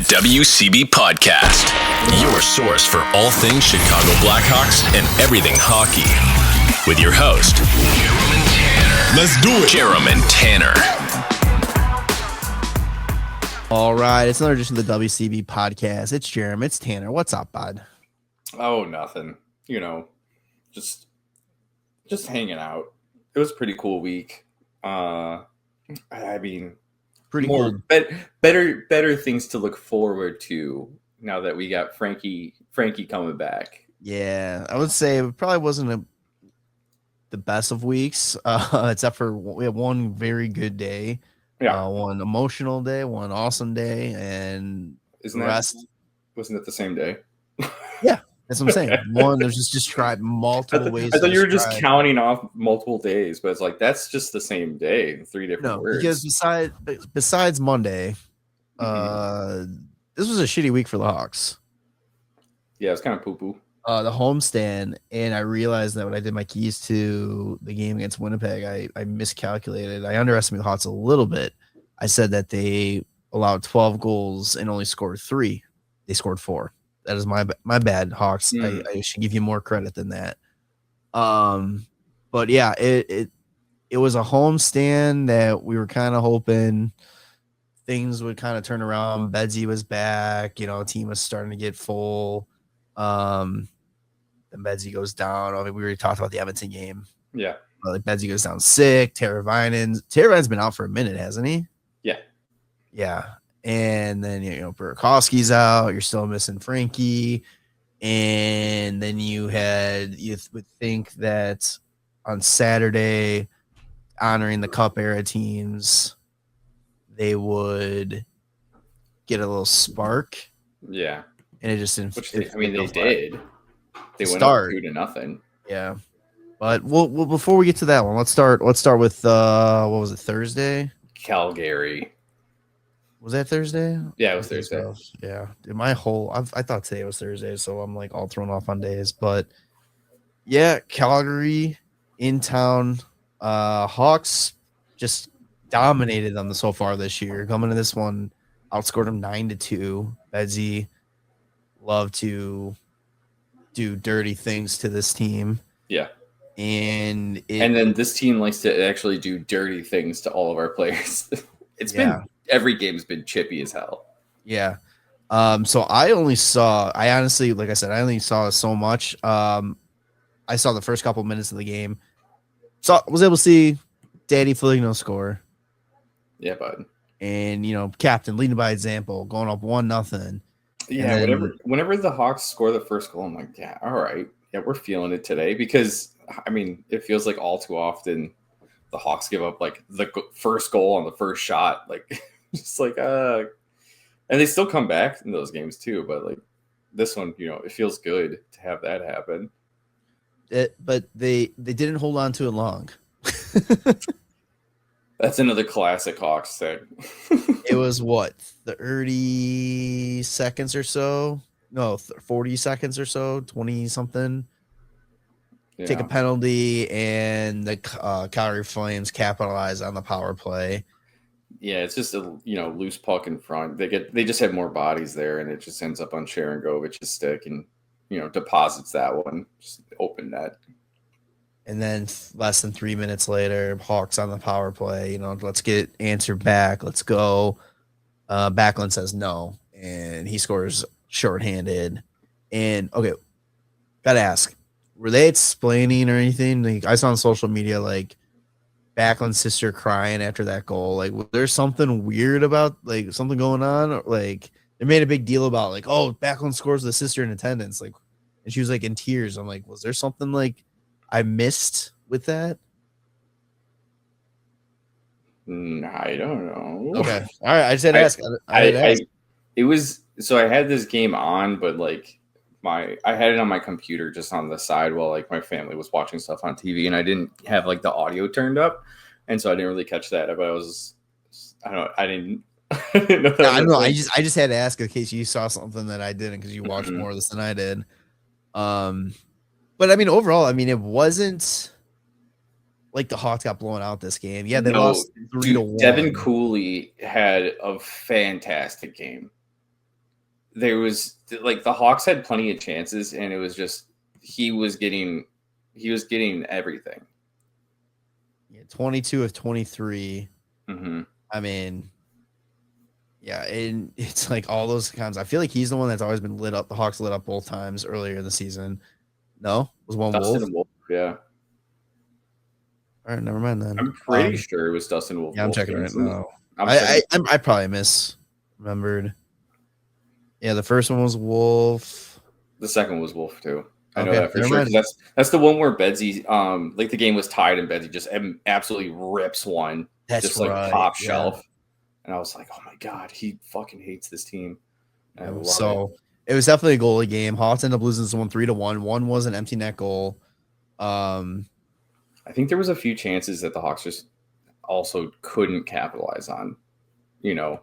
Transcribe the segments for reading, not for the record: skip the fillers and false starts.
WCB Podcast, your source for all things Chicago Blackhawks and everything hockey. With your host, Jarom and Tanner. Let's do it. Jarom and Tanner. All right, it's another edition of the WCB Podcast. It's Jarom, it's Tanner. What's up, bud? Oh, nothing. You know, just hanging out. It was a pretty cool week. I mean, Pretty more cool. better things to look forward to now that we got Frankie coming back. Yeah, I would say it probably wasn't the best of weeks, except for we had one very good day, one emotional day, one awesome day, and Wasn't it the same day? Yeah, that's what I'm saying. One, there's just described multiple ways. I thought you were just counting off multiple days, but it's like that's just the same day in three different words. Because besides Monday, this was a shitty week for the Hawks. Yeah, it's kind of poo-poo. The homestand, and I realized that when I did my keys to the game against Winnipeg, I miscalculated. I underestimated the Hawks a little bit. I said that they allowed 12 goals and only scored 3. They scored 4. That is my bad, Hawks. I should give you more credit than that. But yeah, it was a homestand that we were kind of hoping things would kind of turn around. Bedsy was back, team was starting to get full. Then Bedsy goes down. I mean, we already talked about the Edmonton game. Yeah. Like Bedsy goes down sick. Teravainen's been out for a minute, hasn't he? Yeah. Yeah. And then, Burakovsky's out. You're still missing Frankie. And then you would think that on Saturday, honoring the Cup era teams, they would get a little spark. Yeah. And it just didn't. They did. They went up 2-0. Yeah. But well, before we get to that one, let's start with what was it, Thursday? Calgary. Was that Thursday? Yeah, it was Thursday. So. Yeah. I thought today was Thursday, so I'm like all thrown off on days. But yeah, Calgary in town. Hawks just dominated them so far this year. Coming to this one, outscored them 9-2. Bedsy love to do dirty things to this team. Yeah. And then this team likes to actually do dirty things to all of our players. Every game's been chippy as hell. Yeah. So I only saw so much. I saw the first couple minutes of the game. So I was able to see Danny Foligno score. Yeah, bud. And captain leading by example, going up 1-0. Yeah, whenever the Hawks score the first goal, I'm like, yeah, all right. Yeah, we're feeling it today because, it feels like all too often the Hawks give up, like, the first goal on the first shot. Like, just like, and they still come back in those games too. But, like, this one, it feels good to have that happen. But they didn't hold on to it long. That's another classic Hawks thing. It was 30 seconds or so? No, 40 seconds or so, 20 something. Yeah. Take a penalty, and the Calgary Flames capitalize on the power play. Yeah, it's just a loose puck in front. They just have more bodies there, and it just ends up on Sharangovich's stick, and deposits that one, just open net. And then less than 3 minutes later, Hawks on the power play. Let's get it answered back. Let's go. Backlund says no, and he scores shorthanded. And okay, gotta ask, were they explaining or anything? Like, I saw on social media, like, Backlund's sister crying after that goal. Like, was there something weird about, like, something going on? Or, like, they made a big deal about, like, oh, Backlund scores with the sister in attendance, like, and she was like in tears. I'm like, was there something like I missed with that? I don't know. Okay. All right. I just had to ask. It was, so I had this game on, but like I had it on my computer just on the side while like my family was watching stuff on TV, and I didn't have like the audio turned up. And so I didn't really catch that. But I didn't know. I don't know. I just had to ask in case you saw something that I didn't, because you watched more of this than I did. But overall, it wasn't like the Hawks got blown out this game. Yeah, they lost 3-1. Devin Cooley had a fantastic game. there was like the Hawks had plenty of chances, and it was just he was getting everything. Yeah, 22 of 23. Mm-hmm. I mean, yeah, and it's like all those kinds. I feel like he's the one that's always been lit up. The Hawks lit up both times earlier in the season. No, it was one Dustin Wolf. Wolf, yeah. All right, never mind then. I'm pretty sure it was Dustin Wolf. Yeah, I'm checking right now. I'm I probably misremembered. Yeah, the first one was Wolf. The second was Wolf too. I know Okay, that for never sure. mind. That's the one where Bedsy, like the game was tied and Bedsy just absolutely rips one, That's just like right, top yeah. shelf. And I was like, oh my god, he fucking hates this team. I love So it was definitely a goalie game. Hawks ended up losing this one 3-1. One was an empty net goal. I think there was a few chances that the Hawks just also couldn't capitalize on. You know,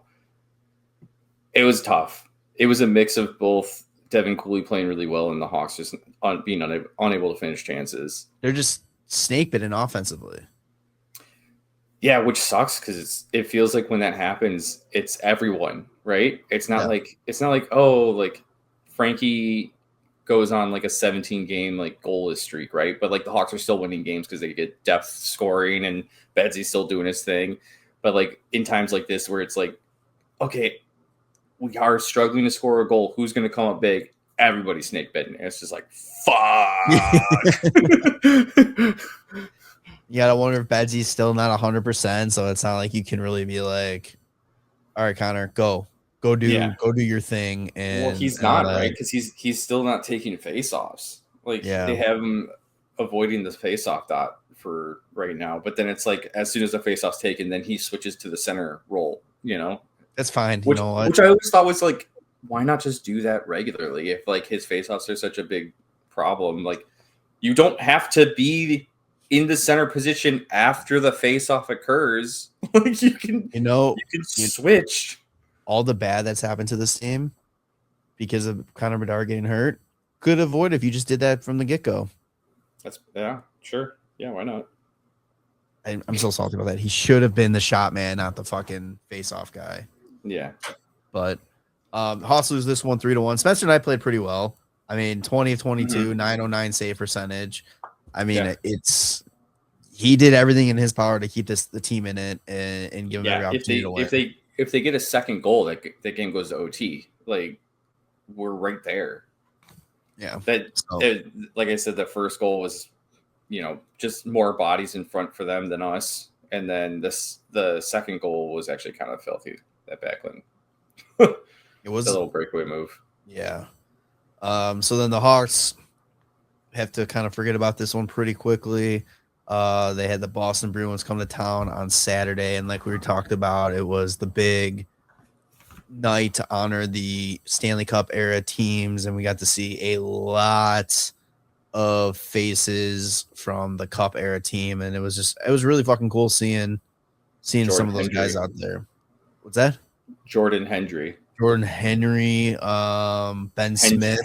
it was tough. It was a mix of both Devin Cooley playing really well and the Hawks just being unable to finish chances. They're just snake bitten offensively. Yeah, which sucks because it feels like when that happens, it's everyone, right? It's not like like Frankie goes on like a 17 game like goalless streak, right? But like the Hawks are still winning games because they get depth scoring and Bedsy's still doing his thing. But like in times like this where it's like, okay, we are struggling to score a goal. Who's going to come up big? Everybody's snake bitten. It's just like, fuck. You gotta wonder if Bedsy's still not 100%, so it's not like you can really be like, all right, Connor, go do your thing. And well, he's not, right? Because he's still not taking face-offs. Like they have him avoiding the face-off dot for right now. But then it's like as soon as the face-off's taken, then he switches to the center role. You know, that's fine. Which, you know what? Which I always thought was like, why not just do that regularly? If like his face-offs are such a big problem, like you don't have to be in the center position after the face-off occurs. Like you can switch. All the bad that's happened to this team because of Connor Bedard getting hurt could avoid if you just did that from the get-go. Sure. Yeah, why not? I'm so salty about that. He should have been the shot man, not the fucking face-off guy. Yeah. But Hawks lose this one 3-1. Spencer and I played pretty well. I mean, 20 of 22, 909 save percentage. I mean, he did everything in his power to keep the team in it and give them every opportunity to win. If they get a second goal, that game goes to OT. Like we're right there. Yeah. Like I said, the first goal was, just more bodies in front for them than us, and then the second goal was actually kind of filthy. That backhand. It was a little breakaway move. Yeah. So then the Hawks have to kind of forget about this one pretty quickly. They had the Boston Bruins come to town on Saturday, and like we talked about, it was the big night to honor the Stanley Cup era teams, and we got to see a lot of faces from the Cup era team, and it was really fucking cool seeing Jordan some of those guys out there. What's that? Jordan Henry, Ben Smith,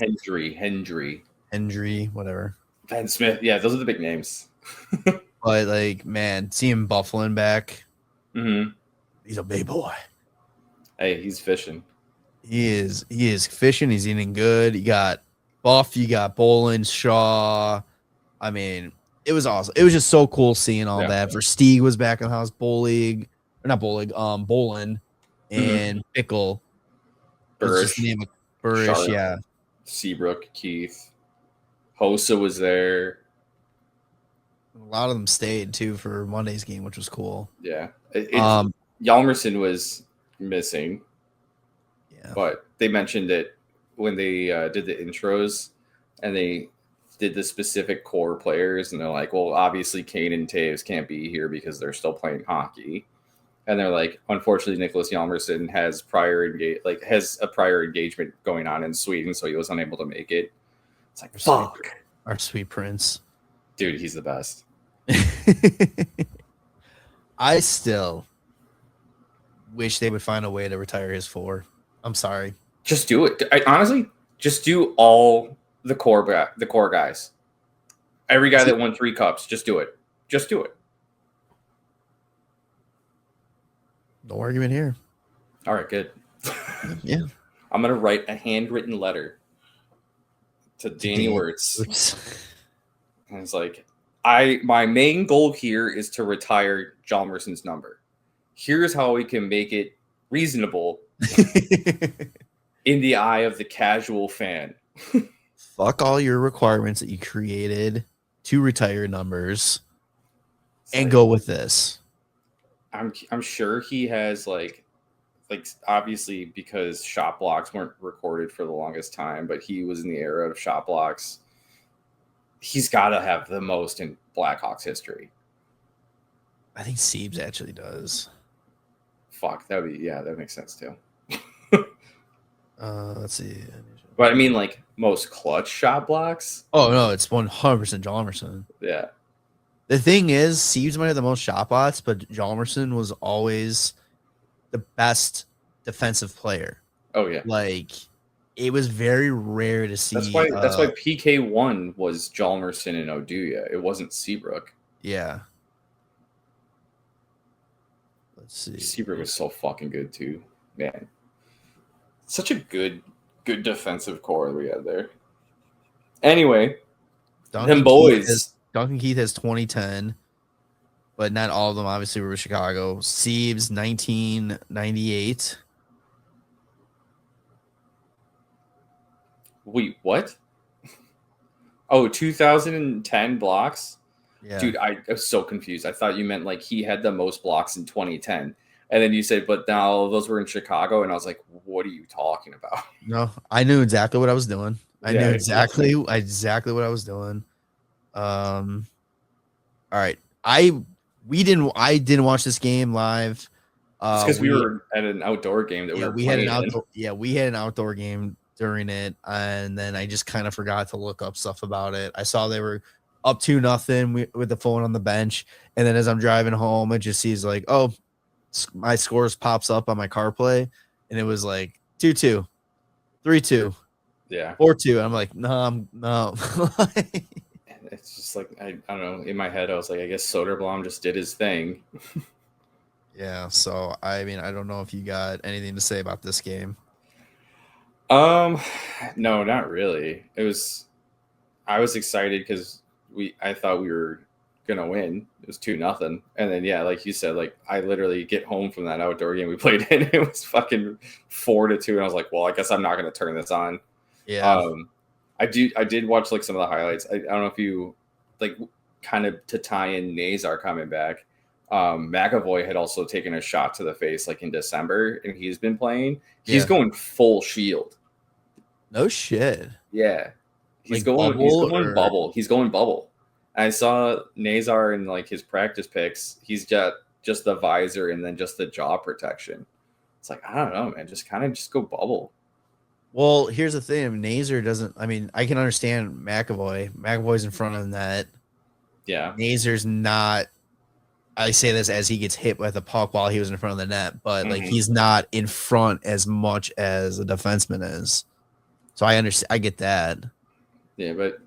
Hendry, whatever. Ben Smith, yeah, those are the big names. But like, man, seeing Bufflin back, he's a big boy. Hey, he's fishing. He is fishing. He's eating good. You got Buff, you got Bolin, Shaw. I mean, it was awesome. It was just so cool seeing all that. Versteeg was back in the house. Bolin and Pickle. Burish, yeah. Seabrook, Keith, Hossa was there. A lot of them stayed too for Monday's game, which was cool. Yeah, Hjalmarsson was missing. Yeah, but they mentioned it when they did the intros, and they did the specific core players, and they're like, "Well, obviously Kane and Toews can't be here because they're still playing hockey." And they're like, "Unfortunately, Nicholas Hjalmarsson has a prior engagement going on in Sweden, so he was unable to make it." It's like, fuck, our sweet prince, dude, he's the best. I still wish they would find a way to retire his 4. I'm sorry. Just do it. Honestly, just do all the core guys. Every guy that won 3 cups, just do it. Just do it. No argument here. All right, good. Yeah. I'm gonna write a handwritten letter to Danny Wirtz. And it's like, my main goal here is to retire Hjalmarsson's number. Here's how we can make it reasonable in the eye of the casual fan. Fuck all your requirements that you created to retire numbers and go with this. I'm sure he has like obviously because shot blocks weren't recorded for the longest time, but he was in the era of shot blocks. He's got to have the most in Blackhawks history. I think Siebes actually does. Fuck, that makes sense too. Let's see. But I mean, like, most clutch shot blocks? Oh, no, it's 100% Hjalmarsson. Yeah. The thing is, Siebes might have the most shot blocks, but Hjalmarsson was always the best defensive player. Oh, yeah. Like, it was very rare to see. That's why PK1 was Hjalmarsson and Oduya. It wasn't Seabrook. Yeah. Let's see. Seabrook was so fucking good, too. Man. Such a good defensive core we had there. Anyway, them boys. Duncan Keith has 2010, but not all of them obviously were with Chicago. Siebes 1998. Wait, what? Oh, 2010 blocks? Yeah. Dude, I was so confused. I thought you meant like he had the most blocks in 2010. And then you said, but now those were in Chicago. And I was like, what are you talking about? No, I knew exactly what I was doing. I knew exactly what I was doing. All right. I didn't watch this game live. Because we were at an outdoor game that we had an outdoor game during it, and then I just kind of forgot to look up stuff about it. I saw they were up 2-0 with the phone on the bench, and then as I'm driving home, it just sees like, oh, my scores pops up on my CarPlay, and it was like 2-2, 3-2, 4-2. I'm like, no. It's just like I don't know. In my head, I was like, I guess Soderblom just did his thing. Yeah. So I mean, I don't know if you got anything to say about this game. No, not really. I was excited because I thought we were gonna win. It was 2-0, and then like you said, like I literally get home from that outdoor game we played in. It was fucking 4-2, and I was like, well, I guess I'm not gonna turn this on. Yeah. I did watch like some of the highlights. I don't know if you like kind of to tie in Nazar coming back. McAvoy had also taken a shot to the face like in December, and he's been playing. He's going full shield. No shit. Yeah. He's going bubble. He's going bubble. I saw Nazar in like his practice pics. He's got just the visor and then just the jaw protection. It's like, I don't know, man. Just go bubble. Well, here's the thing. Nazar doesn't. I mean, I can understand McAvoy. McAvoy's in front of the net. Yeah. Nazar's not. I say this as he gets hit with a puck while he was in front of the net, but like he's not in front as much as a defenseman is. So I understand. I get that. Yeah, but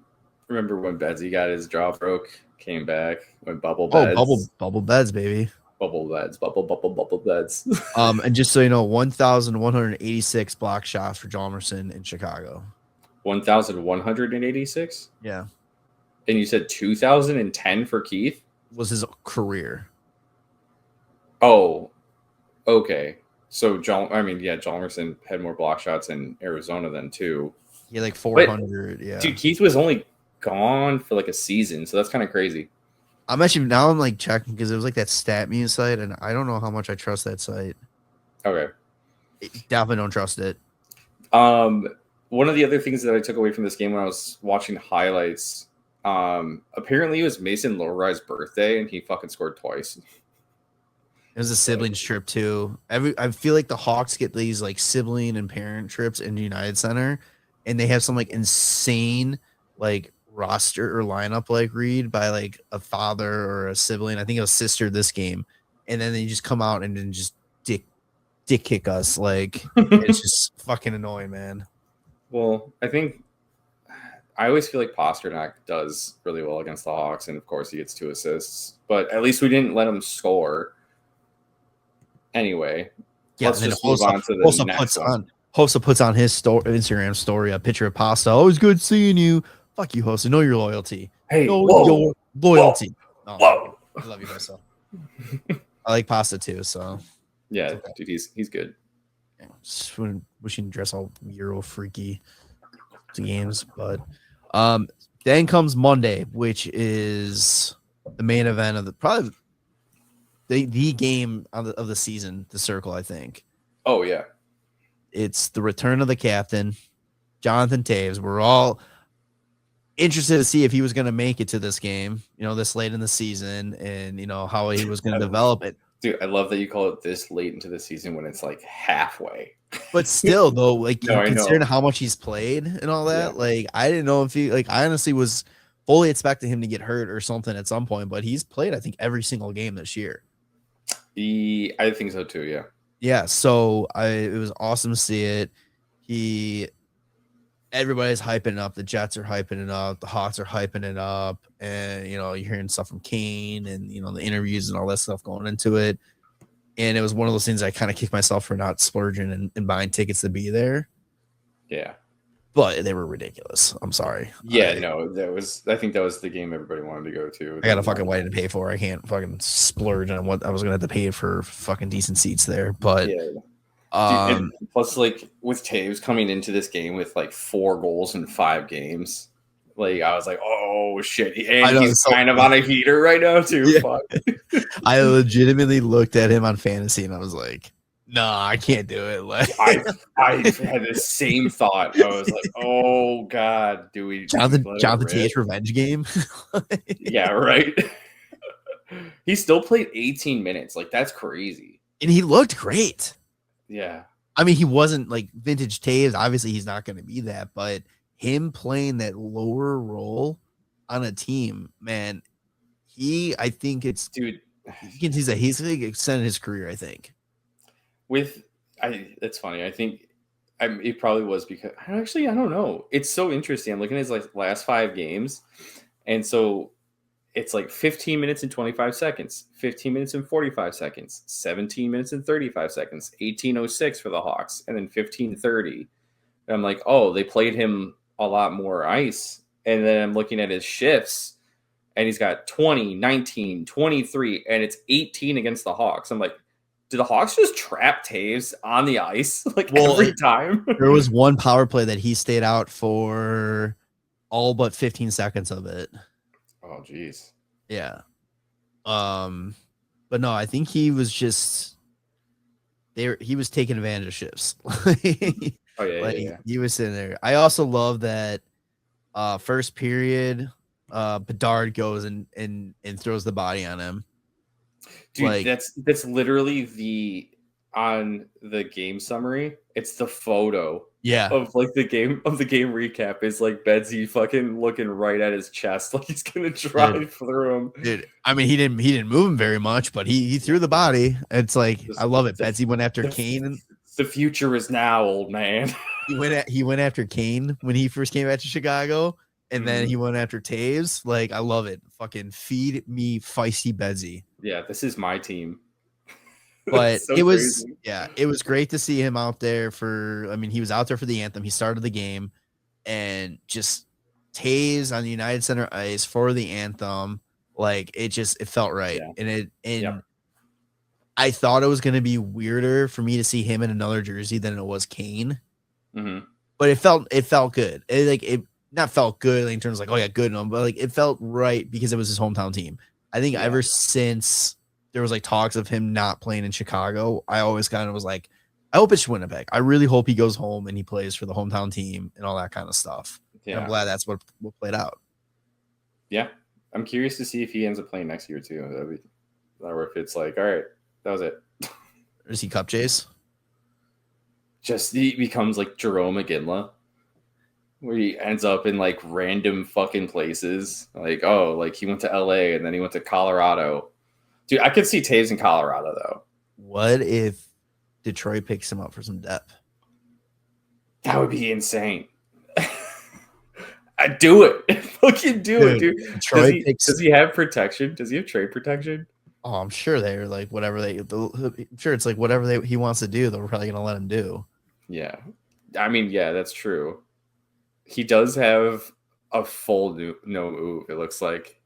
remember when Bedsy got his jaw broke, came back, went bubble beds. Oh, bubble beds, baby. Bubble beds, bubble beds. And just so you know, 1,186 block shots for Hjalmarsson in Chicago. 1,186? Yeah. And you said 2010 for Keith? Was his career. Oh, okay. So Hjalmarsson had more block shots in Arizona than too. He had like 400. But, yeah. Dude, Keith was only gone for like a season, so that's kind of crazy. I'm like checking because it was like that StatMe site, and I don't know how much I trust that site. Okay. Definitely don't trust it. One of the other things that I took away from this game when I was watching highlights, apparently it was Mason Lohrei's birthday, and he fucking scored twice. It was a sibling trip too. I feel like the Hawks get these like sibling and parent trips in the United Center, and they have some like insane like roster or lineup like read by like a father or a sibling. I think it was sister this game, and then they just come out and then just dick kick us. Like it's just fucking annoying, man. Well, I always feel like Pasternak does really well against the Hawks, and of course he gets 2 assists. But at least we didn't let him score. Anyway, let's just move on to the next one. Hossa puts on his Instagram story a picture of pasta. Always good seeing you. Fuck you, Hossa. Know your loyalty. Hey, know whoa, your loyalty. Whoa. Oh, I love you, Hossa. I like pasta too, so yeah, okay. Dude, he's good. Yeah, just wishing to dress all Euro freaky to games, but then comes Monday, which is the main event of probably the game of the season, the Circle, I think. Oh yeah. It's the return of the captain, Jonathan Toews. We're all interested to see if he was going to make it to this game, this late in the season, and how he was going to develop it. Dude, I love that you call it this late into the season when it's like halfway. But still, though, like considering know. how much he's played and all that, like I didn't know if he, like, I honestly was fully expecting him to get hurt or something at some point. But he's played, I think, every single game this year. I think so too. Yeah. Yeah. So it was awesome to see it. Everybody's hyping it up. The Jets are hyping it up. The Hawks are hyping it up. And, you're hearing stuff from Kane and, the interviews and all that stuff going into it. And it was one of those things I kind of kicked myself for not splurging and buying tickets to be there. Yeah. But they were ridiculous. I'm sorry. Yeah, I think that was the game everybody wanted to go to. I got a fucking way to pay for. I can't fucking splurge on what I was going to have to pay for fucking decent seats there. But Dude, plus, like, with Toews coming into this game with like 4 goals in 5 games, like I was like, oh shit, and he's kind of on a heater right now too. Yeah. Fuck. I legitimately looked at him on fantasy and I was like, nah, I can't do it. Like I had the same thought. I was like, oh god, do we Jonathan Toews revenge game? Yeah, right. He still played 18 minutes. Like, that's crazy. And he looked great. Yeah. I mean, he wasn't like vintage Toews. Obviously, he's not going to be that, but him playing that lower role on a team, man, I think it's, dude, he's like extended his career, I think. It's funny. I think it probably was because I don't know. It's so interesting. I'm looking at his like last 5 games. And so it's like 15 minutes and 25 seconds, 15 minutes and 45 seconds, 17 minutes and 35 seconds, 18:06 for the Hawks, and then 15:30. And I'm like, oh, they played him a lot more ice. And then I'm looking at his shifts, and he's got 20, 19, 23, and it's 18 against the Hawks. I'm like, did the Hawks just trap Toews on the ice every time? There was one power play that he stayed out for all but 15 seconds of it. Oh, geez. Yeah. But no, I think he was just he was taking advantage of shifts. Oh, yeah. He was sitting there. I also love that first period, Bedard goes and throws the body on him. Dude, that's literally on the game summary. It's the photo. Yeah. Of like the game recap is like Bedsy fucking looking right at his chest like he's gonna drive through him. Dude, I mean he didn't move him very much, but he threw the body. It's like I love it. Bedsy went after Kane. The future is now, old man. He went after Kane when he first came back to Chicago, and then he went after Toews. Like, I love it. Fucking feed me feisty Bedsy. Yeah, this is my team. But so it was crazy. Yeah, it was great to see him out there he was out there for the anthem. He started the game, and just Toews on the United Center ice for the anthem. Like, it felt right. Yeah. And I thought it was going to be weirder for me to see him in another jersey than it was Kane. Mm-hmm. But it felt good. It not felt good in terms of like, oh yeah, good on him, but like it felt right because it was his hometown team. I think ever since there was like talks of him not playing in Chicago, I always kind of was like, I hope it's Winnipeg. I really hope he goes home and he plays for the hometown team and all that kind of stuff. Yeah. And I'm glad that's what played out. Yeah. I'm curious to see if he ends up playing next year too. Or if it's like, all right, that was it. Is he cup chase? Just he becomes like Jarom McGinley, where he ends up in like random fucking places. Like, oh, like he went to LA and then he went to Colorado. Dude, I could see Toews in Colorado though. What if Detroit picks him up for some depth? That would be insane. I'd do it. Fucking do it, dude. Does he have protection? Does he have trade protection? Oh, I'm sure they're like whatever I'm sure it's like whatever he wants to do, they're probably gonna let him do. Yeah. I mean, yeah, that's true. He does have a full no move, it looks like.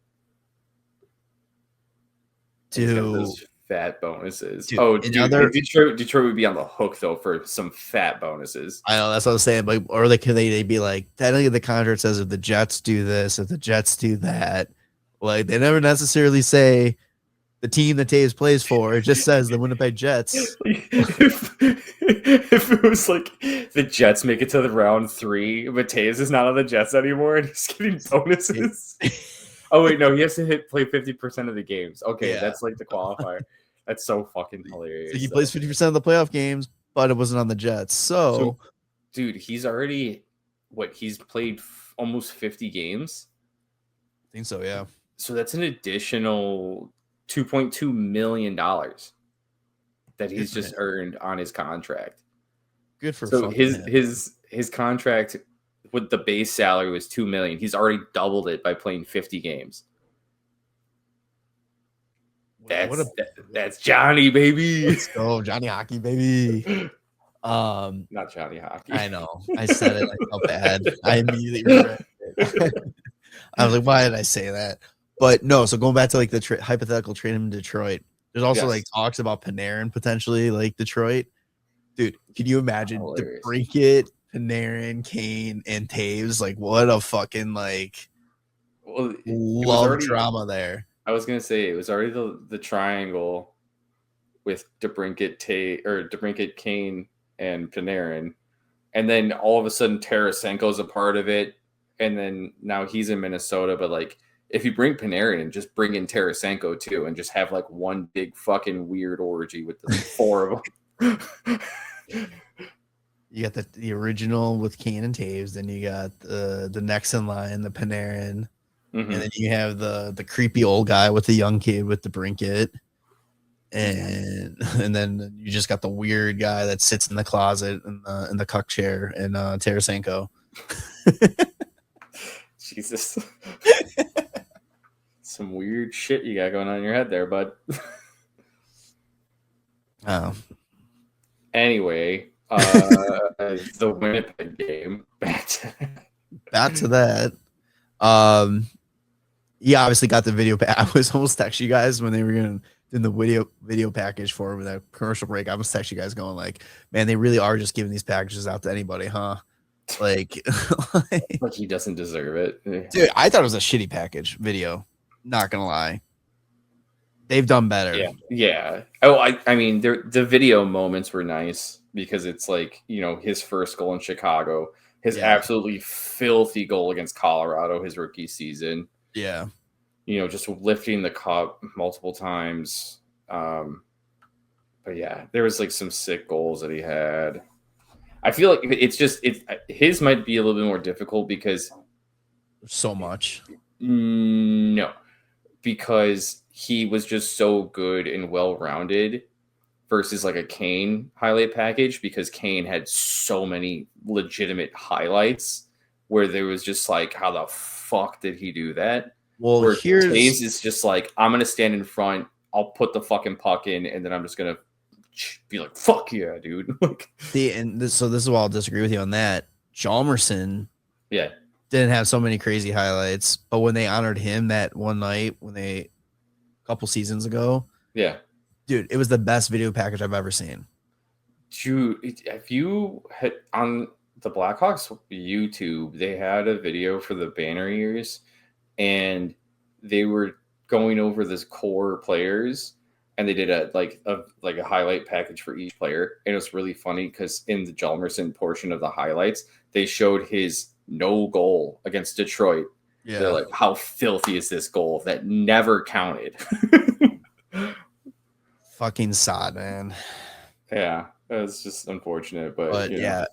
And he's got those fat bonuses. Detroit would be on the hook, though, for some fat bonuses. I know, that's what I was saying. But, or they'd be like, technically the contract says if the Jets do this, if the Jets do that. Like, they never necessarily say the team that Toews plays for. It just says the Winnipeg Jets. If it was like the Jets make it to the round 3, but Toews is not on the Jets anymore and he's getting bonuses. Oh, wait, no, he has to play 50% of the games. Okay, yeah. That's like the qualifier. That's so fucking hilarious. So he plays 50% of the playoff games, but it wasn't on the Jets. So dude, he's already, he's played almost 50 games? I think so, yeah. So that's an additional $2.2 million that he's just earned on his contract. Good for his contract with the base salary was $2 million. He's already doubled it by playing 50 games. That's Johnny, baby. Let's go, Johnny Hockey, baby. Not Johnny Hockey. I know. I said it. I felt bad. I immediately regret it. I was like, why did I say that? But no. So going back to like the hypothetical trade in Detroit, there's also like talks about Panarin potentially like Detroit. Dude, can you imagine DeBrincat, Panarin, Kane, and Toews? Like, what a fucking love drama there. I was gonna say it was already the triangle with DeBrincat, Kane, and Panarin, and then all of a sudden Tarasenko's a part of it, and then now he's in Minnesota. But like, if you bring Panarin and just bring in Tarasenko too, and just have like one big fucking weird orgy with the 4 of them. You got the original with Kane and Toews, then you got the next in line, the Panarin. Mm-hmm. And then you have the creepy old guy with the young kid with the Brinket. And then you just got the weird guy that sits in the closet in the cuck chair and Tarasenko. Jesus. Some weird shit you got going on in your head there, bud. Oh. Anyway, the Winnipeg game. Back to that. Yeah, obviously got the video. I was almost texting you guys when they were going to do the video package for that commercial break. I was texting you guys going like, man, they really are just giving these packages out to anybody, huh? Like he doesn't deserve it. Dude, I thought it was a shitty package video. Not gonna lie. They've done better. Yeah. Oh, I mean, the video moments were nice because it's like, his first goal in Chicago, his absolutely filthy goal against Colorado, his rookie season. Yeah. Just lifting the cup multiple times. But yeah, there was like some sick goals that he had. I feel like his might be a little bit more difficult because so much. No, because he was just so good and well-rounded versus like a Kane highlight package, because Kane had so many legitimate highlights where there was just like, how the fuck did he do that? Well, where Toews is just like, I'm going to stand in front, I'll put the fucking puck in, and then I'm just going to be like, fuck yeah, dude. So this is why I'll disagree with you on that. Jalmerson didn't have so many crazy highlights, but when they honored him that one night, a couple seasons ago, dude, it was the best video package I've ever seen. Dude, if you had on the Blackhawks YouTube, they had a video for the banner years, and they were going over this core players, and they did a highlight package for each player. And it was really funny because in the Jalmerson portion of the highlights, they showed his no goal against Detroit. Yeah. They're like, how filthy is this goal that never counted? Fucking sod, man. Yeah, it was just unfortunate, but yeah.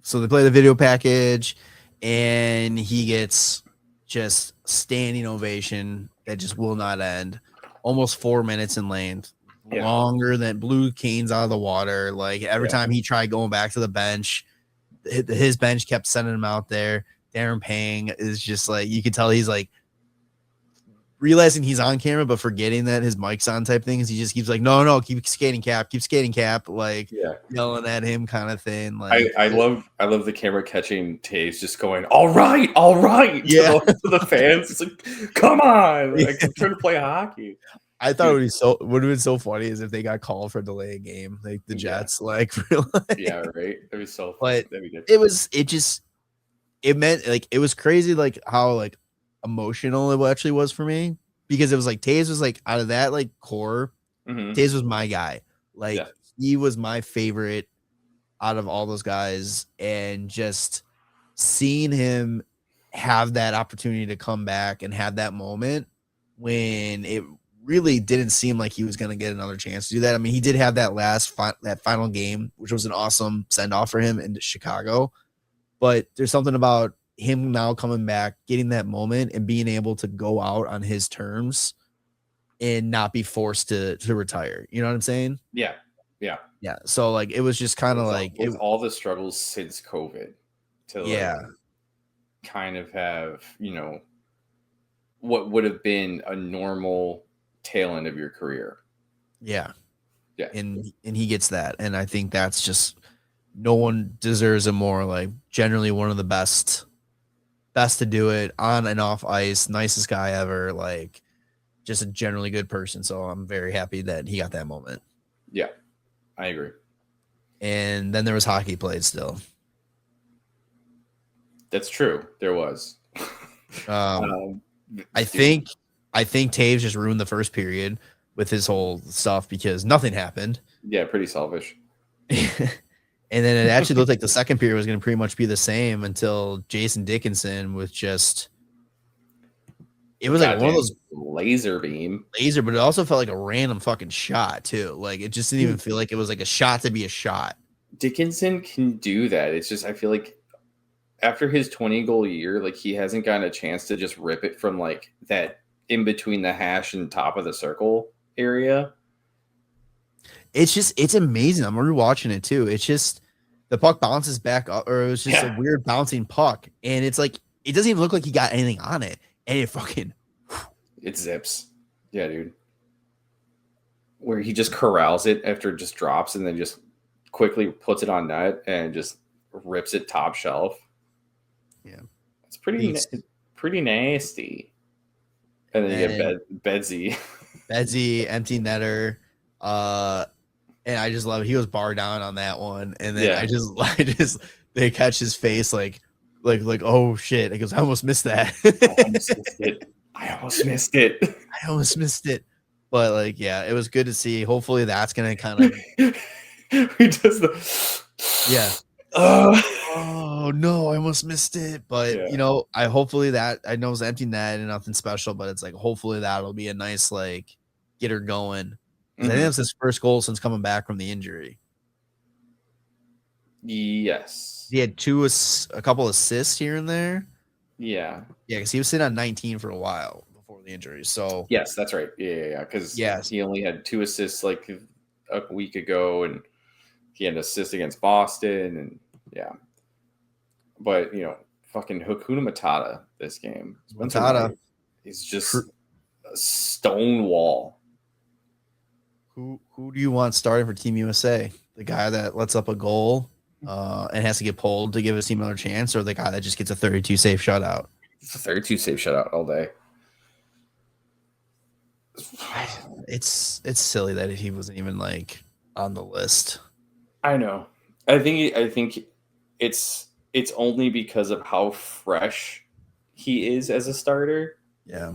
So they play the video package, and he gets just standing ovation that just will not end. Almost 4 minutes in length, longer than blew Canes out of the water. Like every time he tried going back to the bench, his bench kept sending him out there. Darren Pang is just like, you could tell he's like realizing he's on camera, but forgetting that his mic's on type things. He just keeps like, no, keep skating cap, like yelling at him kind of thing. Like I love the camera catching Toews just going, all right, yeah, to the fans. It's like, come on, like, I'm trying to play hockey. I thought it would have been so funny is if they got called for a delay game, like the Jets, like yeah, right. That'd be so but that'd be good. it meant like it was crazy like how like emotional it actually was for me because it was like Toews was like out of that like core, Toews was my guy. Like he was my favorite out of all those guys, and just seeing him have that opportunity to come back and have that moment when it really didn't seem like he was going to get another chance to do that. I mean, he did have that that final game, which was an awesome send off for him in Chicago. But there's something about him now coming back, getting that moment, and being able to go out on his terms and not be forced to retire. You know what I'm saying? Yeah. So like it was just kind of like all the struggles since COVID to kind of have, what would have been a normal tail end of your career. Yeah. And he gets that, and I think that's just no one deserves it more. Like generally one of the best to do it on and off ice, nicest guy ever, like just a generally good person. So I'm very happy that he got that moment. Yeah, I agree. And then there was hockey played still. That's true. There was. I think Toews just ruined the first period with his whole stuff because nothing happened. Yeah, pretty selfish. And then it actually looked like the second period was going to pretty much be the same until Jason Dickinson with just it was like one of those laser beam, but it also felt like a random fucking shot too. Like it just didn't even feel like it was like a shot to be a shot. Dickinson can do that. It's just I feel like after his 20-goal year, like he hasn't gotten a chance to just rip it from like that in between the hash and top of the circle area. It's amazing. I'm rewatching it too. It's just the puck bounces back up, or it was just a weird bouncing puck, and it's like it doesn't even look like he got anything on it, and it zips. Yeah, dude. Where he just corrals it after it just drops, and then just quickly puts it on net and just rips it top shelf. Yeah, it's pretty nasty. And then you get Bedsy, empty netter. And I just love it. He was bar down on that one, and then I just they catch his face like oh shit. He goes, I almost missed that. I almost missed it. But like, yeah, it was good to see. Hopefully that's gonna kind of he does the oh no, I almost missed it. But I hopefully that I know it's empty net and nothing special, but it's like hopefully that'll be a nice like get her going. I think that's his first goal since coming back from the injury. Yes. He had a couple assists here and there. Yeah. Yeah, because he was sitting on 19 for a while before the injury. So yes, that's right. Yeah. Because he only had 2 assists like a week ago, and he had an assist against Boston, and But fucking Hakuna Matata this game. Matata is just a stone wall. Who do you want starting for Team USA? The guy that lets up a goal and has to get pulled to give his team another chance, or the guy that just gets a 32 save shutout? It's a 32 save shutout all day. It's silly that he wasn't even like on the list. I know. I think it's only because of how fresh he is as a starter. Yeah.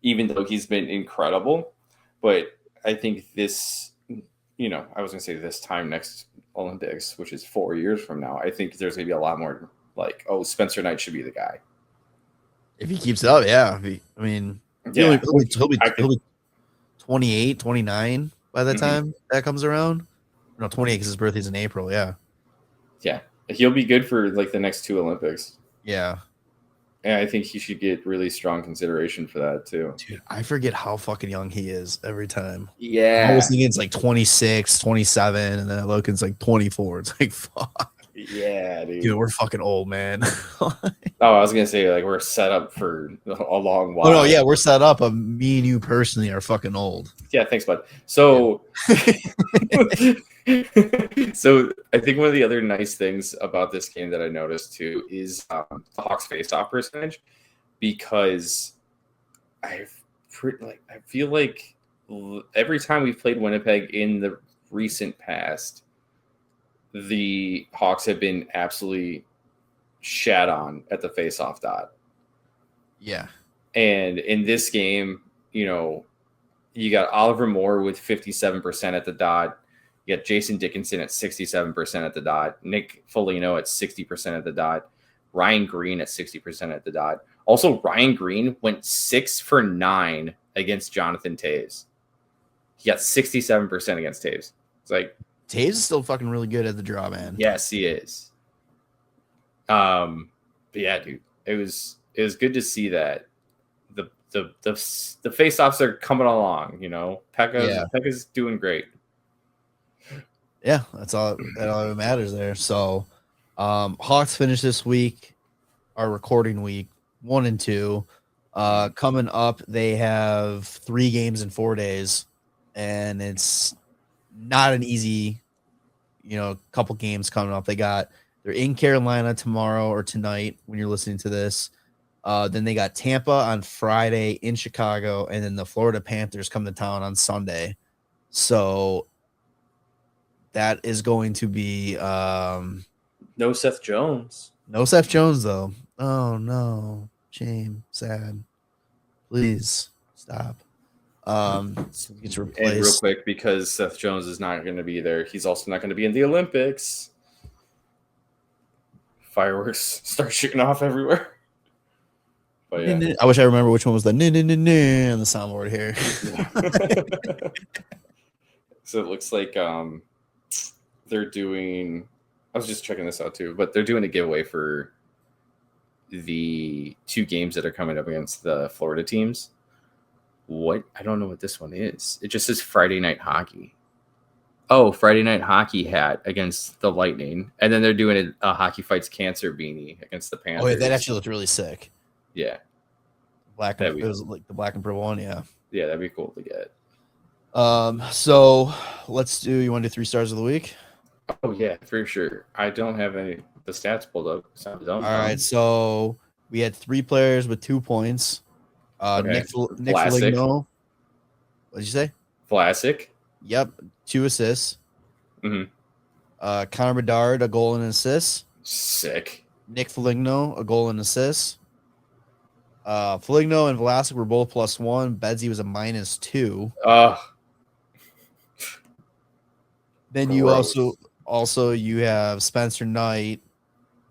Even though he's been incredible, but I think this, I was going to say this time next Olympics, which is 4 years from now, I think there's going to be a lot more like, oh, Spencer Knight should be the guy. If he keeps it up, he'll be 28, 29 by the time that comes around. No, 28 because his birthday's in April, yeah. Yeah, he'll be good for like the next 2 Olympics. Yeah. And I think he should get really strong consideration for that too. Dude, I forget how fucking young he is every time. Yeah. I was thinking it's like 26, 27, and then I look and it's like 24. It's like, fuck. Yeah, dude. Dude, we're fucking old, man. Oh, I was gonna say like we're set up for a long while. Oh no, yeah, we're set up. Me and you personally are fucking old. Yeah, thanks, bud. So, so I think one of the other nice things about this game that I noticed too is the Hawks face-off percentage, because I feel like every time we've played Winnipeg in the recent past, the Hawks have been absolutely shat on at the face-off dot. Yeah. And in this game, you know, you got Oliver Moore with 57% at the dot. You got Jason Dickinson at 67% at the dot. Nick Foligno at 60% at the dot. Ryan Green at 60% at the dot. Also, Ryan Green went 6 for 9 against Jonathan Toews. He got 67% against Toews. It's like, Toews is still fucking really good at the draw, man. yes, he is. But yeah, dude, it was good to see that the face-offs are coming along. You know, Pekka's doing great. Yeah, that's all that matters there. So, Hawks finished this week, our recording week 1 and 2. Coming up, they have 3 games in 4 days, and it's not an easy, couple games coming up. They're in Carolina tomorrow or tonight when you're listening to this. Then they got Tampa on Friday, in Chicago, and then the Florida Panthers come to town on Sunday. So that is going to be no Seth Jones. No Seth Jones, though. Oh, no. Shame. Sad. Please stop. It's replaced. And real quick, because Seth Jones is not going to be there, he's also not going to be in the Olympics. Fireworks start shooting off everywhere. But yeah. I wish I remember which one was the on the soundboard here. So it looks like they're doing. I was just checking this out too, but they're doing a giveaway for the 2 games that are coming up against the Florida teams. What? I don't know what this one is. It just says Friday Night Hockey. Oh, Friday Night Hockey hat against the Lightning. And then they're doing a Hockey Fights Cancer beanie against the Panthers. Oh, yeah, that actually looked really sick. Yeah. It was like the black and purple one, yeah. Yeah, that'd be cool to get. So let's do, you want to do 3 stars of the week? Oh, yeah, for sure. I don't have the stats pulled up. All right, so we had 3 players with 2 points. Nick Foligno. What did you say? Vlasic. Yep, 2 assists. Mm-hmm. Connor Bedard, a goal and an assist. Sick. Nick Foligno, a goal and an assist. Foligno and Vlasic were both +1. Bedsy was a -2. Then gross. you also you have Spencer Knight,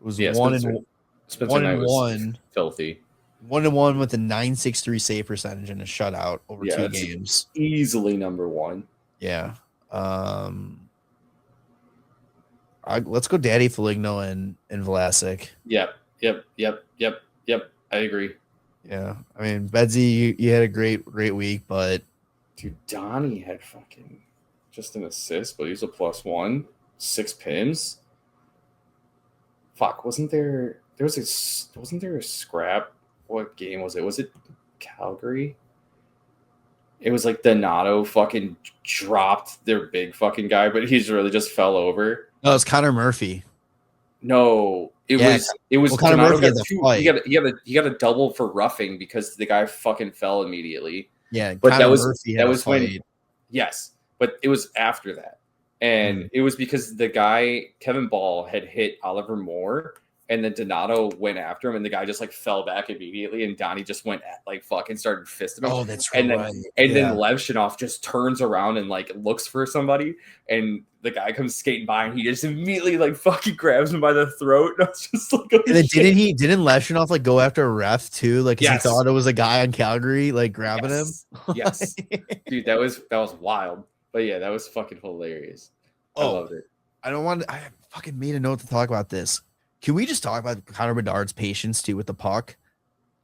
who's 1 and 1. Filthy. 1-1 with a .963 save percentage and a shutout over 2 games. Easily number 1. Yeah. Let's go Daddy Foligno and Vlasic. Yep. I agree. Yeah. I mean, Bedsy, you had a great week, but dude, Donnie had fucking just an assist, but he's a +1, 6 pins. Fuck, wasn't there a scrap? What game was it? Was it Calgary? It was like Donato fucking dropped their big fucking guy, but he's really just fell over. No, it's Connor Murphy. No, it was Connor Murphy had the fight. He got a double for roughing because the guy fucking fell immediately. Yeah, but Connor that was when yes, but it was after that. And it was because the guy, Kevin Ball, had hit Oliver Moore, and then Donato went after him, and the guy just like fell back immediately, and Donnie just went like fucking started fisting him. Oh, that's right. And then Levshunov just turns around and like looks for somebody, and the guy comes skating by, and he just immediately like fucking grabs him by the throat. And I was just like, oh, and then didn't Levshunov like go after a ref too? Like, yes. He thought it was a guy on Calgary like grabbing him. Yes, dude, that was wild. But yeah, that was fucking hilarious. I loved it. I fucking made a note to talk about this. Can we just talk about Connor Bedard's patience too with the puck?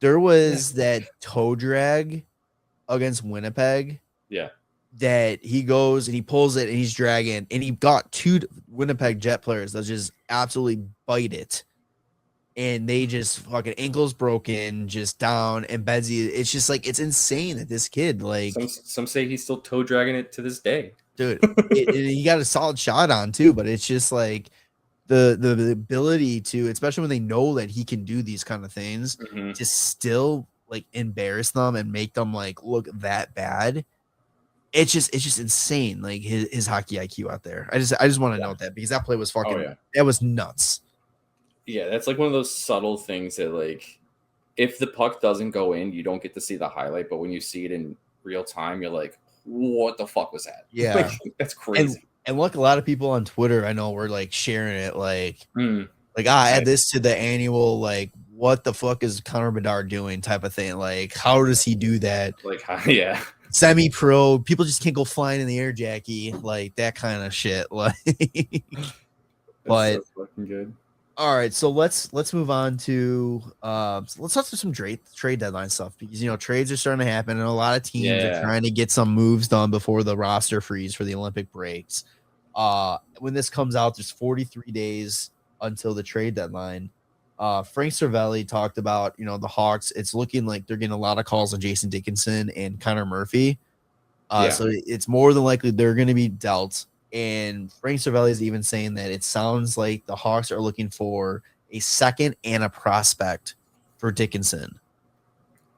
There was that toe drag against Winnipeg. Yeah. that he goes and he pulls it and he's dragging, and he got 2 Winnipeg Jet players that just absolutely bite it. And they just fucking ankles broken, just down, and Bedsy. It's just like, it's insane that this kid, like, some say he's still toe dragging it to this day. dude, he got a solid shot on too, but it's just like the ability to, especially when they know that he can do these kind of things, to still like embarrass them and make them like look that bad. It's just insane, like his hockey IQ out there. I just want to note that, because that play was fucking that was nuts. Yeah, that's like one of those subtle things that, like, if the puck doesn't go in, you don't get to see the highlight, but when you see it in real time, you're like, what the fuck was that? Yeah. Like, that's crazy. And look, a lot of people on Twitter, I know, were like sharing it, like add this to the annual, like, what the fuck is Connor Bedard doing type of thing. Like, how does he do that? Like, yeah. Semi-pro, people just can't go flying in the air, Jackie, like that kind of shit. Like, but so fucking good. All right, so let's move on to let's talk to some trade deadline stuff, because trades are starting to happen, and a lot of teams are trying to get some moves done before the roster freeze for the Olympic breaks. When this comes out, there's 43 days until the trade deadline. Frank Cervelli talked about the Hawks. It's looking like they're getting a lot of calls on Jason Dickinson and Connor Murphy. So it's more than likely they're going to be dealt. And Frank Cervelli is even saying that it sounds like the Hawks are looking for a second and a prospect for Dickinson.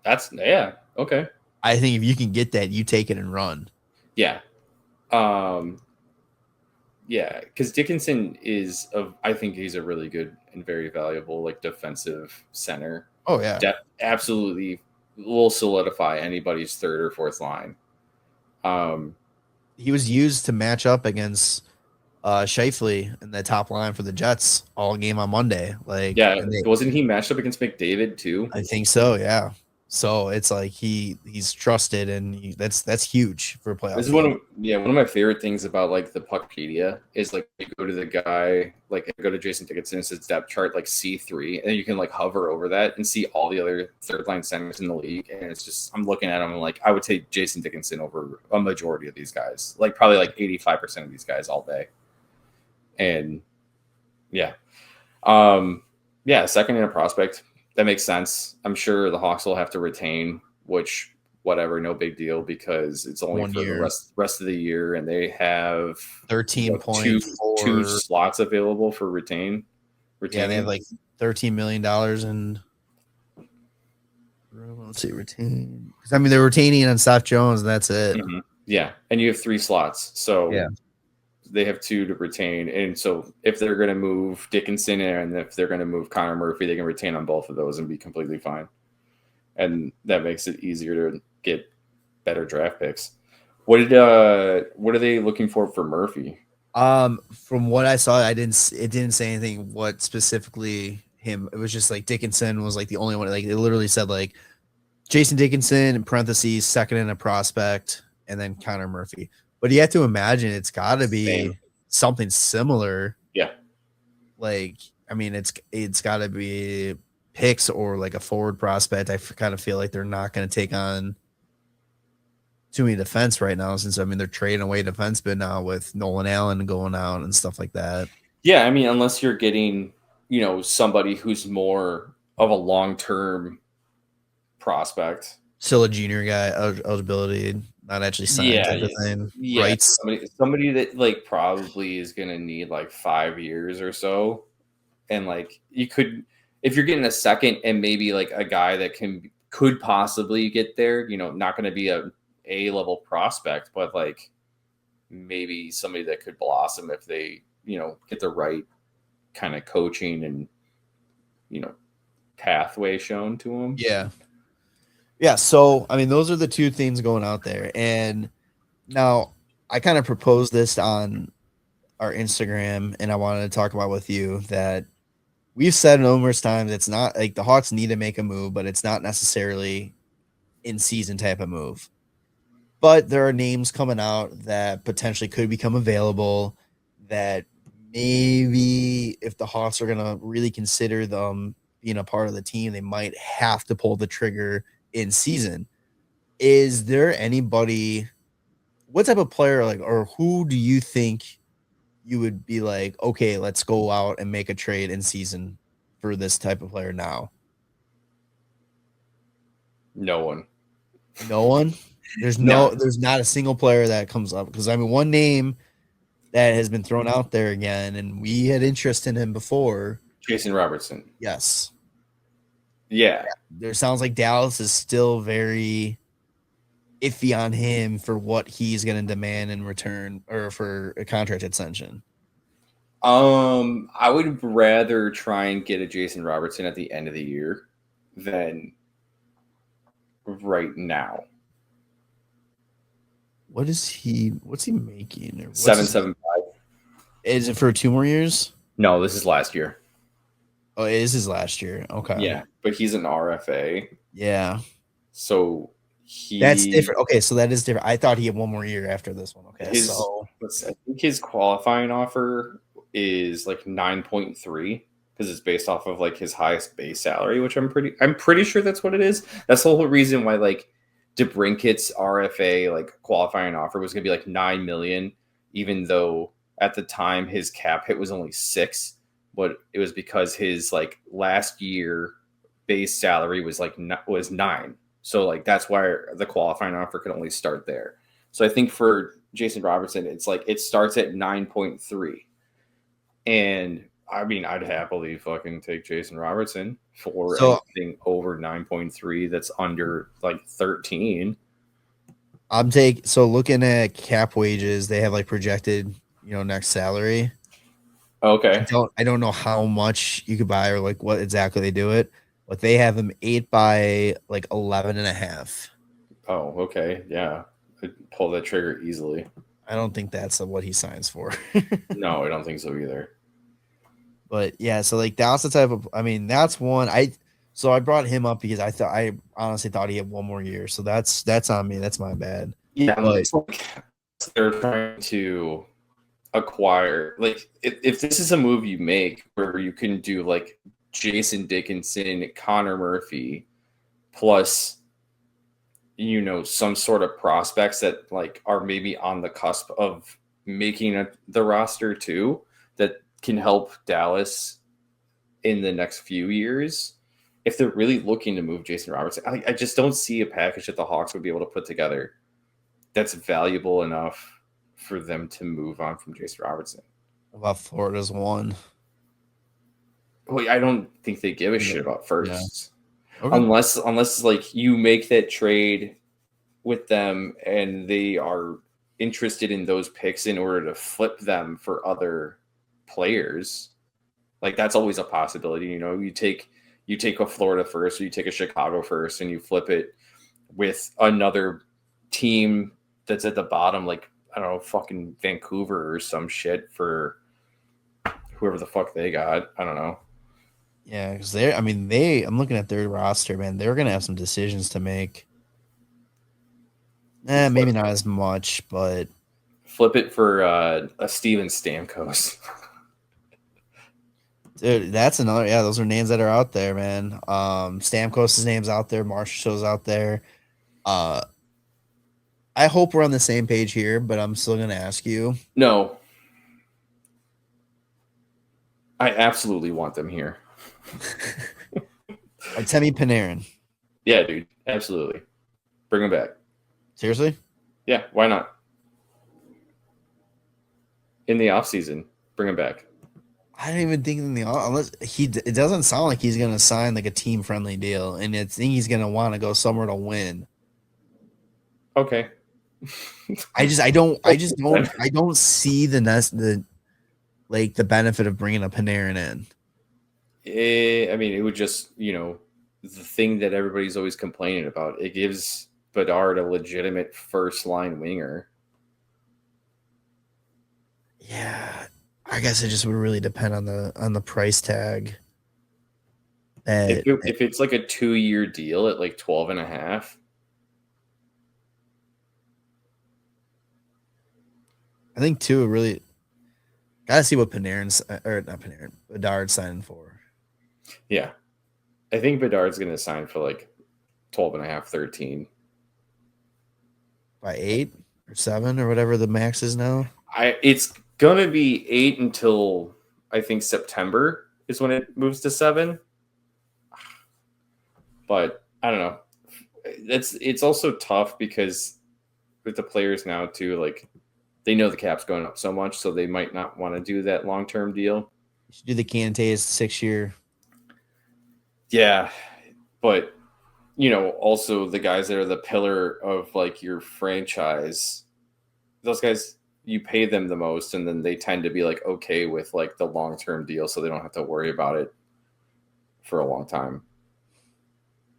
Okay. I think if you can get that, you take it and run. Yeah. Because Dickinson I think he's a really good and very valuable, like, defensive center. Oh, yeah. Absolutely will solidify anybody's third or fourth line. He was used to match up against Scheifele in the top line for the Jets all game on Monday. Like, wasn't he matched up against McDavid too? I think so, yeah. So it's like he's trusted, and that's huge for a playoff. This is one of my favorite things about, like, the Puckpedia is, like, you go to the guy, like, go to Jason Dickinson, it's depth chart like C3, and then you can, like, hover over that and see all the other third line centers in the league, and it's just, I'm looking at them and, like, I would take Jason Dickinson over a majority of these guys, like probably like 85% of these guys all day. And second in a prospect. That makes sense. I'm sure the Hawks will have to retain, which, whatever, no big deal, because it's only 1 for year. the rest of the year, and they have 13.4 two slots available for retaining. Yeah, they have like $13 million in. Let's see, retain. Because I mean, they're retaining on Seth Jones, and that's it. Mm-hmm. Yeah, and you have 3 slots, so they have 2 to retain. And so if they're going to move Dickinson and if they're going to move Connor Murphy, they can retain on both of those and be completely fine. And that makes it easier to get better draft picks. What are they looking for Murphy? From what I saw, it didn't say anything what specifically him. It was just like Dickinson was like the only one. Like, it literally said like Jason Dickinson in parentheses, second in a prospect, and then Connor Murphy. But you have to imagine it's got to be something similar. Yeah. Like, I mean, it's got to be picks or like a forward prospect. I kind of feel like they're not going to take on too many defense right now, since, I mean, they're trading away defensemen now with Nolan Allen going out and stuff like that. Yeah, I mean, unless you're getting, somebody who's more of a long-term prospect. Still a junior guy, eligibility, not actually signed type of thing. Yeah, right? Somebody that, like, probably is going to need like 5 years or so. And, like, you could, if you're getting a second and maybe like a guy that could possibly get there, not going to be a A-level prospect, but like maybe somebody that could blossom if they, get the right kind of coaching and, pathway shown to them. Yeah. Yeah. So, I mean, those are the 2 things going out there. And now I kind of proposed this on our Instagram, and I wanted to talk about with you that we've said numerous times, it's not like the Hawks need to make a move, but it's not necessarily in season type of move. But there are names coming out that potentially could become available that maybe if the Hawks are going to really consider them being a part of the team, they might have to pull the trigger in season. Is there anybody what type of player or who do you think you would be like, okay, let's go out and make a trade in season for this type of player now? No one. No one. There's No. there's not a single player that comes up because I mean one name that has been thrown out there again, and we had interest in him before. Jason Robertson. Yes. Yeah. There sounds like Dallas is still very iffy on him for what he's going to demand in return or for a contract extension. I would rather try and get a Jason Robertson at the end of the year than right now. What's he making? Or 775. Is it for 2 more years? No, this is last year. Oh, it is his last year. Okay. Yeah, but he's an RFA. Yeah. So that's different. Okay, so that is different. I thought he had 1 more year after this one. Okay. I think his qualifying offer is like 9.3 because it's based off of like his highest base salary, which I'm pretty sure that's what it is. That's the whole reason why like DeBrinket's RFA like qualifying offer was gonna be like 9 million, even though at the time his cap hit was only 6. But it was because his like last year base salary was like was 9. So like that's why the qualifying offer could only start there. So I think for Jason Robertson, it's like it starts at 9.3. And I mean, I'd happily fucking take Jason Robertson for anything over 9.3 that's under like 13. So looking at cap wages, they have like projected, next salary. Okay. I don't know how much you could buy or like what exactly they do it, but they have him 8 by like 11.5. Oh, okay. Yeah. I'd pull that trigger easily. I don't think that's what he signs for. No, I don't think so either. But yeah, so like that's the type of, I mean, that's one I brought him up because I honestly thought he had 1 more year. So that's on me. That's my bad. Yeah, but it's like they're trying to acquire, like if this is a move you make where you can do like Jason Dickinson, Connor Murphy, plus some sort of prospects that like are maybe on the cusp of making the roster too, that can help Dallas in the next few years. If they're really looking to move Jason Robertson, I just don't see a package that the Hawks would be able to put together that's valuable enough for them to move on from Jason Robertson. What about Florida's one? Well, I don't think they give a shit about firsts. Yeah. Okay. Unless like you make that trade with them and they are interested in those picks in order to flip them for other players. Like that's always a possibility. You take a Florida first or you take a Chicago first and you flip it with another team that's at the bottom, like I don't know, fucking Vancouver or some shit for whoever the fuck they got. I don't know. Yeah, because I'm looking at their roster, man. They're gonna have some decisions to make. Maybe not as much, but flip it for a Steven Stamkos. Dude, that's another. Yeah, those are names that are out there, man. Stamkos' name's out there. Marshall's out there. I hope we're on the same page here, but I'm still gonna ask you. No, I absolutely want them here. Artemi Panarin. Yeah, dude, absolutely. Bring him back. Seriously? Yeah, why not? In the offseason, bring him back. I don't even think it doesn't sound like he's gonna sign like a team friendly deal, and I think he's gonna want to go somewhere to win. Okay. I don't see the benefit of bringing a Panarin in. I mean, it would just, the thing that everybody's always complaining about. It gives Bedard a legitimate first line winger. Yeah, I guess it just would really depend on the price tag. If it's like a 2-year deal at like 12.5. I think too, really gotta see what Bedard's signing for. Yeah. I think Bedard's gonna sign for like 12.5, 13. By 8? or 7 or whatever the max is now. It's gonna be 8 until I think September is when it moves to 7. But I don't know. It's also tough because with the players now too, like they know the cap's going up so much, so they might not want to do that long-term deal. You should do the Cantays 6-year. Yeah, but also the guys that are the pillar of like your franchise, those guys, you pay them the most, and then they tend to be like okay with like the long-term deal, so they don't have to worry about it for a long time.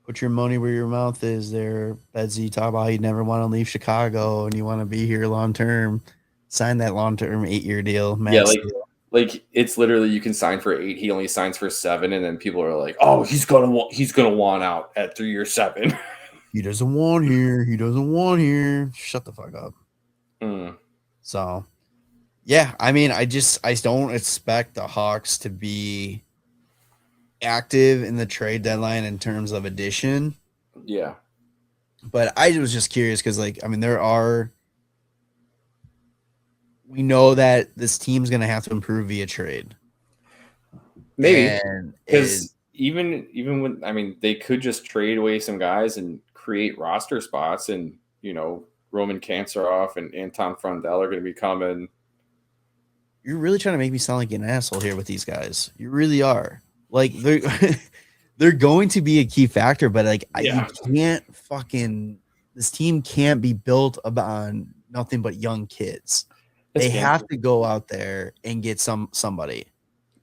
Put your money where your mouth is there, Bedsy. You talk about how you never want to leave Chicago and you want to be here long term. Sign that long term 8-year deal. Yeah, Max deal. like it's literally you can sign for 8, he only signs for 7, and then people are like, oh, he's gonna want out at 3 or 7. He doesn't want here. He doesn't want here. Shut the fuck up. So, yeah, I mean, I don't expect the Hawks to be active in the trade deadline in terms of addition. Yeah. But I was just curious because, like, I mean, we know that this team's going to have to improve via trade. Maybe. Because even when, I mean, they could just trade away some guys and create roster spots, and, Roman Kansaroff and Anton Frundell are going to be coming. You're really trying to make me sound like an asshole here with these guys. You really are. Like, they're going to be a key factor, but like you can't this team can't be built on nothing but young kids. They have to go out there and get somebody.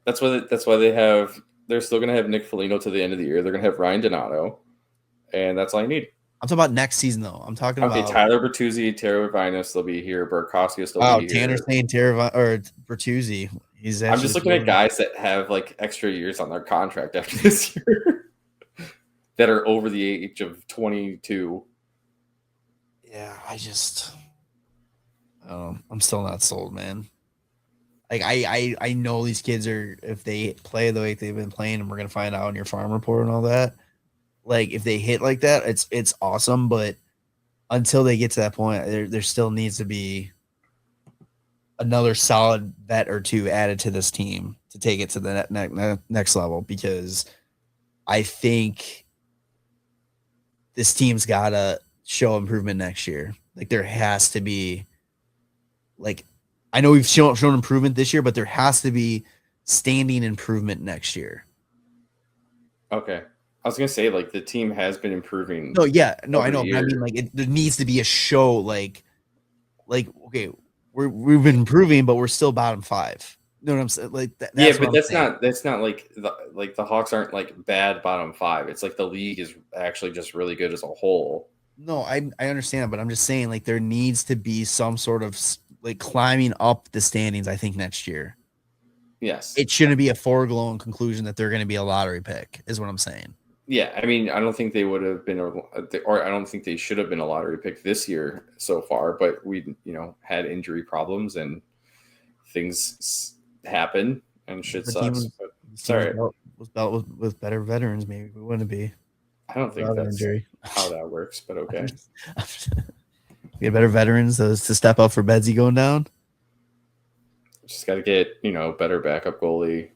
That's why they're still going to have Nick Foligno to the end of the year. They're going to have Ryan Donato, and that's all you need. I'm talking about next season, though. I'm talking about Tyler Bertuzzi, Tara Revino still be here. Burakovsky will still be here. Tanner's saying Bertuzzi. I'm just looking at guys that have like extra years on their contract after this year that are over the age of 22. Yeah, I'm still not sold, man. Like I know these kids are, if they play the way they've been playing, and we're gonna find out in your farm report and all that. Like if they hit like that, it's awesome. But until they get to that point, there still needs to be another solid vet or two added to this team to take it to the next level, because I think this team's gotta show improvement next year. Like there has to be, like, I know we've shown improvement this year, but there has to be standing improvement next year. Okay. I was gonna say, like, the team has been improving. No, yeah, no, I know. But I mean, like, there needs to be a show, like, okay, we've been improving, but we're still bottom 5. You know what I'm saying? Like, that's not like the Hawks aren't like bad bottom 5. It's like the league is actually just really good as a whole. No, I understand, but I'm just saying, like, there needs to be some sort of like climbing up the standings. I think next year. Yes, it shouldn't be a foregone conclusion that they're going to be a lottery pick, is what I'm saying. Yeah, I mean, I don't think they would have been, or I don't think they should have been a lottery pick this year so far. But we, had injury problems and things happen and shit sucks. Sorry, was built with better veterans. Maybe we wouldn't be. I don't think that's how that works, but okay. Get better veterans to step up for Bedsy going down. Just got to get better backup goalie.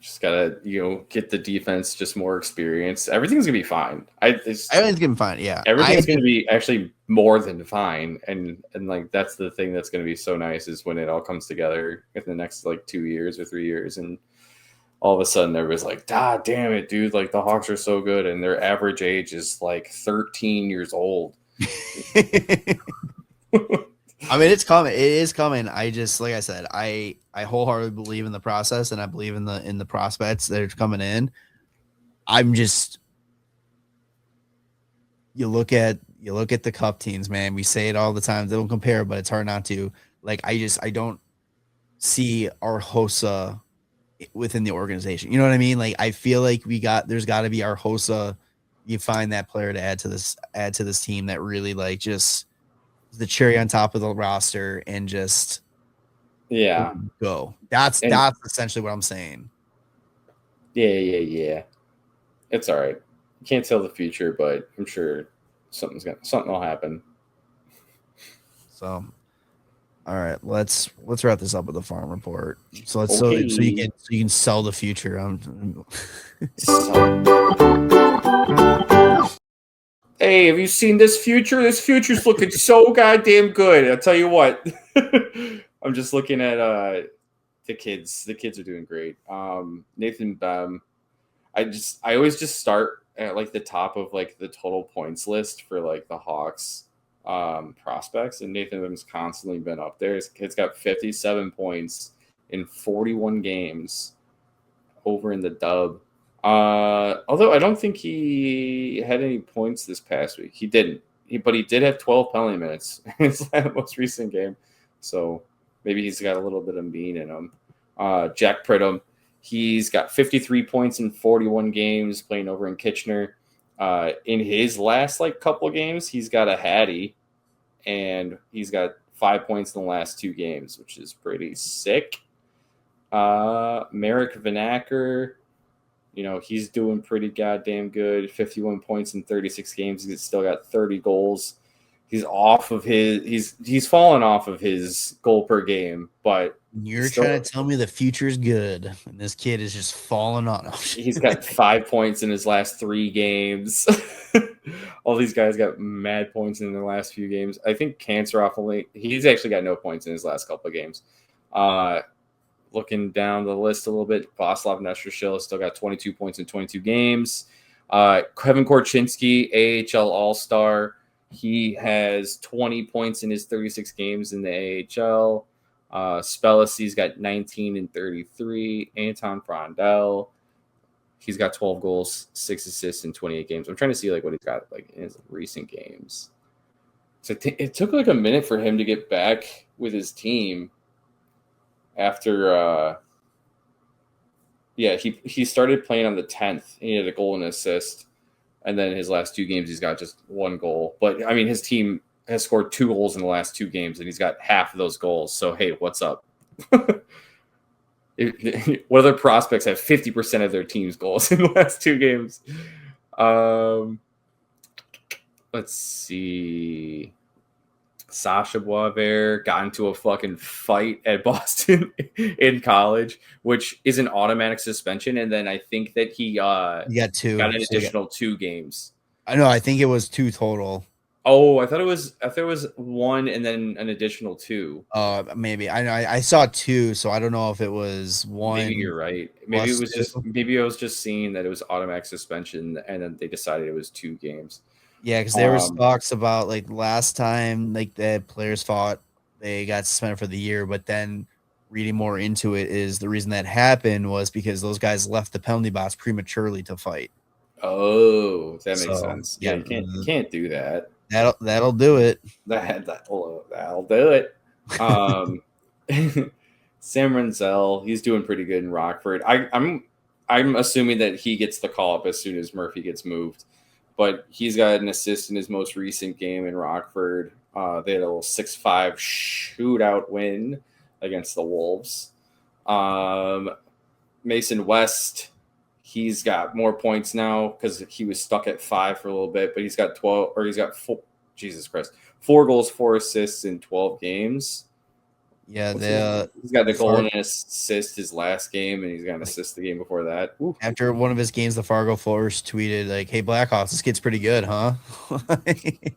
Just gotta, get the defense just more experience. Everything's gonna be fine. Everything's gonna be fine. Yeah, everything's gonna be actually more than fine. And like that's the thing that's gonna be so nice is when it all comes together in the next like 2 years or 3 years, and all of a sudden everybody's like, "God damn it, dude! Like the Hawks are so good, and their average age is like 13 years old." I mean, it's coming. It is coming. I just, like I said, I wholeheartedly believe in the process, and I believe in the prospects that are coming in. I'm just, you look at the Cup teams, man. We say it all the time. They don't compare, but it's hard not to. Like, I don't see our Hossa within the organization. You know what I mean? Like, I feel like there's got to be our Hossa. You find that player to add to this team that really like just the cherry on top of the roster and just go. That's essentially what I'm saying. Yeah. It's all right. You can't tell the future, but I'm sure something will happen. So, all right, let's wrap this up with the farm report. So Okay. so you can sell the future. Hey, have you seen this future? This future's looking so goddamn good. I'll tell you what. I'm just looking at the kids. The kids are doing great. Nathan Bem. I always just start at like the top of like the total points list for like the Hawks prospects, and Nathan Bem's constantly been up there. His kid's got 57 points in 41 games over in the dub. Although I don't think he had any points this past week. He didn't. But he did have 12 penalty minutes in his most recent game. So maybe he's got a little bit of mean in him. Jack Pridham, he's got 53 points in 41 games playing over in Kitchener. In his last like couple of games, he's got a Hattie, and he's got 5 points in the last 2 games, which is pretty sick. Merrick Vanacker, he's doing pretty goddamn good. 51 points in 36 games. He's still got 30 goals. He's fallen off of his goal per game, but you're trying to tell me the future's good, and this kid is just falling off. He's got 5 points in his last 3 games. All these guys got mad points in their last few games. I think Kansaroff he's actually got no points in his last couple of games. Looking down the list a little bit, Vaslav Nestrashil has still got 22 points in 22 games. Kevin Korchinski, AHL All-Star. He has 20 points in his 36 games in the AHL. Spelisi's got 19 and 33. Anton Frondel, he's got 12 goals, 6 assists in 28 games. I'm trying to see like what he's got like in his recent games. So it took like a minute for him to get back with his team after he started playing on the 10th. He had a goal and assist, and then his last 2 games he's got just 1 goal. But I mean, his team has scored 2 goals in the last 2 games, and he's got half of those goals. So hey, what's up? What other prospects have 50% of their team's goals in the last 2 games? Let's see. Sasha Boisvert got into a fucking fight at Boston in college, which is an automatic suspension. And then I think that he got an additional 2 games. I know. I think it was 2 total. Oh, I thought it was 1 and then an additional 2. Maybe I saw 2, so I don't know if it was 1. Maybe you're right. Maybe I was just seeing that it was automatic suspension, and then they decided it was 2 games. Yeah, because there was talks about like last time like the players fought, they got suspended for the year, but then reading more into it is the reason that happened was because those guys left the penalty box prematurely to fight. Oh, that makes sense. Yeah, you can't do that. That'll do it. That'll do it. Sam Renzel, he's doing pretty good in Rockford. I'm assuming that he gets the call up as soon as Murphy gets moved. But he's got an assist in his most recent game in Rockford. They had a little 6-5 shootout win against the Wolves. Mason West, he's got more points now because he was stuck at 5 for a little bit, but he's got 4 goals, 4 assists in 12 games. Yeah, he's got the goal and an assist his last game, and he's got an assist the game before that. Ooh. After one of his games, the Fargo Force tweeted like, "Hey Blackhawks, this kid's pretty good, huh?"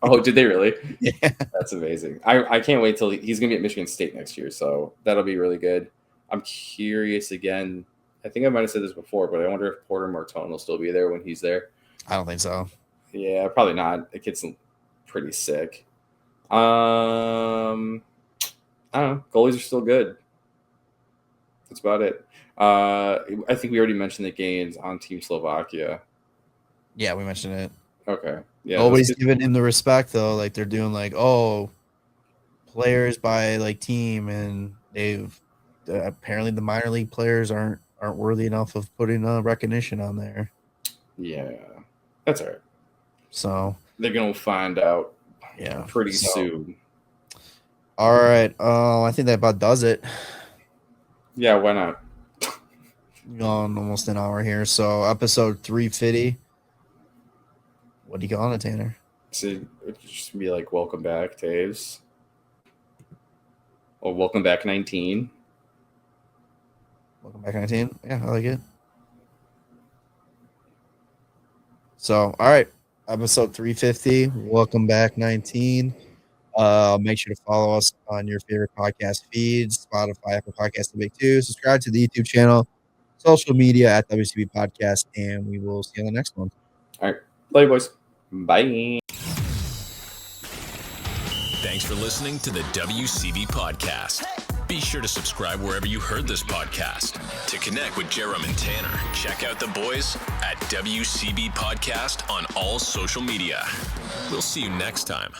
Oh, did they really? Yeah, that's amazing. I can't wait till he's gonna be at Michigan State next year, so that'll be really good. I'm curious again. I think I might have said this before, but I wonder if Porter Martone will still be there when he's there. I don't think so. Yeah, probably not. The kid's pretty sick. I don't know. Goalies are still good. That's about it. I think we already mentioned the games on Team Slovakia. Yeah, we mentioned it. Okay. Yeah. Always giving him the respect though. Like they're doing like, players by like team, and they've apparently the minor league players aren't worthy enough of putting recognition on there. Yeah, that's all right. So they're gonna find out. Yeah, pretty soon. All right. I think that about does it. Yeah, why not? Gone almost an hour here. So episode 350. What do you call it, Tanner? So it just be like, welcome back, Toews. Oh, welcome back 19. Welcome back 19. Yeah, I like it. So, all right. Episode 350. Welcome back 19. Make sure to follow us on your favorite podcast feeds, Spotify, Apple Podcasts, the big two. Subscribe to the YouTube channel, social media at WCB Podcast, and we will see you on the next one. All right. Love you, boys. Bye. Thanks for listening to the WCB Podcast. Be sure to subscribe wherever you heard this podcast. To connect with Jarom and Tanner, check out the boys at WCB Podcast on all social media. We'll see you next time.